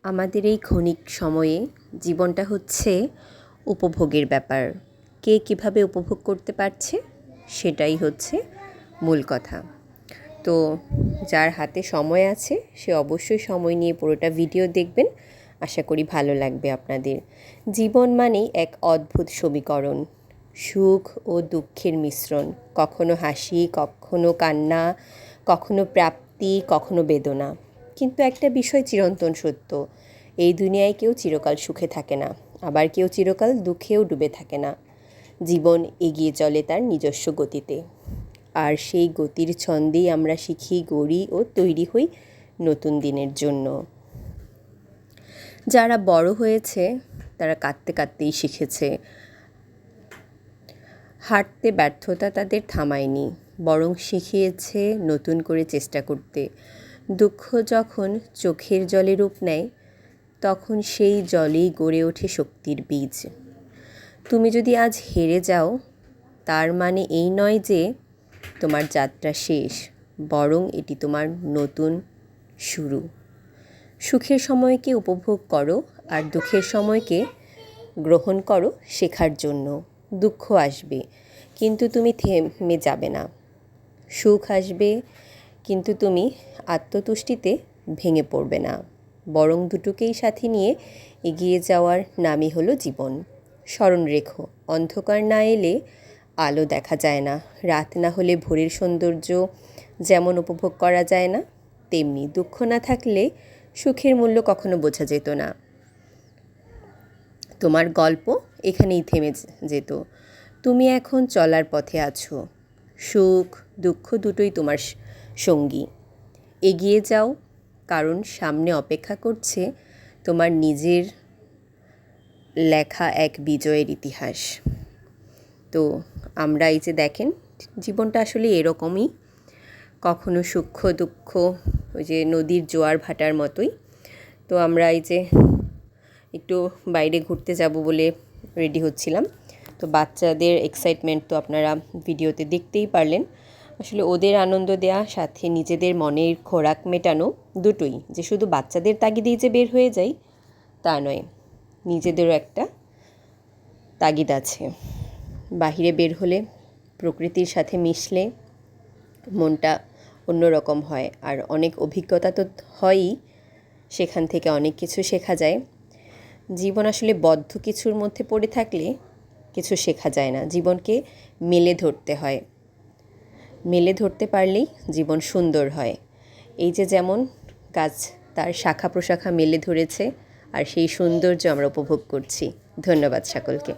আমাদের এই ক্ষণিক সময়ে জীবনটা হচ্ছে উপভোগের ব্যাপার। কে কীভাবে উপভোগ করতে পারছে সেটাই হচ্ছে মূল কথা। তো যার হাতে সময় আছে সে অবশ্যই সময় নিয়ে পুরোটা ভিডিও দেখবেন। আশা করি ভালো লাগবে আপনাদের। জীবন মানেই এক অদ্ভুত সমীকরণ, সুখ ও দুঃখের মিশ্রণ। কখনো হাসি, কখনো কান্না, কখনো প্রাপ্তি, কখনো বেদনা। কিন্তু একটা বিষয় চিরন্তন সত্য, এই দুনিয়ায় কেউ চিরকাল সুখে থাকে না, আবার কেউ চিরকাল দুঃখেও ডুবে থাকে না। জীবন এগিয়ে চলে তার নিজস্ব গতিতে, আর সেই গতির ছন্দেই আমরা শিখি, গড়ি ও তৈরি হই নতুন দিনের জন্য। যারা বড় হয়েছে তারা কাঁদতে কাঁদতেই শিখেছে। হাঁটতে ব্যর্থতা তাদের থামায়নি, বরং শিখিয়েছে নতুন করে চেষ্টা করতে। দুঃখ যখন চোখের জলে রূপ নেয়, তখন সেই জলেই গড়ে ওঠে শক্তির বীজ। তুমি যদি আজ হেরে যাও, তার মানে এই নয় যে তোমার যাত্রা শেষ, বরং এটি তোমার নতুন শুরু। সুখের সময়কে উপভোগ করো, আর দুঃখের সময়কে গ্রহণ করো শেখার জন্য। দুঃখ আসবে, কিন্তু তুমি থেমে যাবে না। সুখ আসবে, কিন্তু তুমি আত্মতুষ্টিতে ভেঙে পড়বে না, বরং দুটোকেই সাথে নিয়ে এগিয়ে যাওয়ার নামই হলো জীবন। স্মরণ রেখো, অন্ধকার না এলে আলো দেখা যায় না। রাত না হলে ভোরের সৌন্দর্য যেমন উপভোগ করা যায় না, তেমনি দুঃখ না থাকলে সুখের মূল্য কখনো বোঝা যেত না। তোমার গল্প এখানেই থেমে যেত। তুমি এখন চলার পথে আছো, সুখ দুঃখ দুটোই তোমার সঙ্গী। এগিয়ে যাও, কারণ সামনে অপেক্ষা করছে তোমার নিজের লেখা এক বিজয়ের ইতিহাস। তো আমরা এই যে দেখেন, জীবনটা আসলে এরকমই, কখনো সুখ দুঃখ, ওই যে নদীর জোয়ার ভাটার মতোই। তো আমরা এই যে একটু বাইরে ঘুরতে যাব বলে রেডি হচ্ছিলাম। তো বাচ্চাদের এক্সাইটমেন্ট তো আপনারা ভিডিওতে দেখতেই পারলেন। আসলে ওদের আনন্দ দেওয়া, সাথে নিজেদের মনের খোরাক মেটানো, দুটোই। যে শুধু বাচ্চাদের তাগিদেই যে বের হয়ে যাই তা নয়, নিজেদেরও একটা তাগিদ আছে। বাহিরে বের হলে, প্রকৃতির সাথে মিশলে মনটা অন্যরকম হয়, আর অনেক অভিজ্ঞতা তো হয়ই, সেখান থেকে অনেক কিছু শেখা যায়। জীবন আসলে বদ্ধ কিছুর মধ্যে পড়ে থাকলে কিছু শেখা যায় না, জীবনকে মেলে ধরতে হয়। মেলে ধরতে পারলেই জীবন সুন্দর হয়। এই যে যেমন গাছ তার শাখা প্রশাখা মেলে ধরেছে, আর সেই সৌন্দর্য আমরা উপভোগ করছি। ধন্যবাদ সকলকে।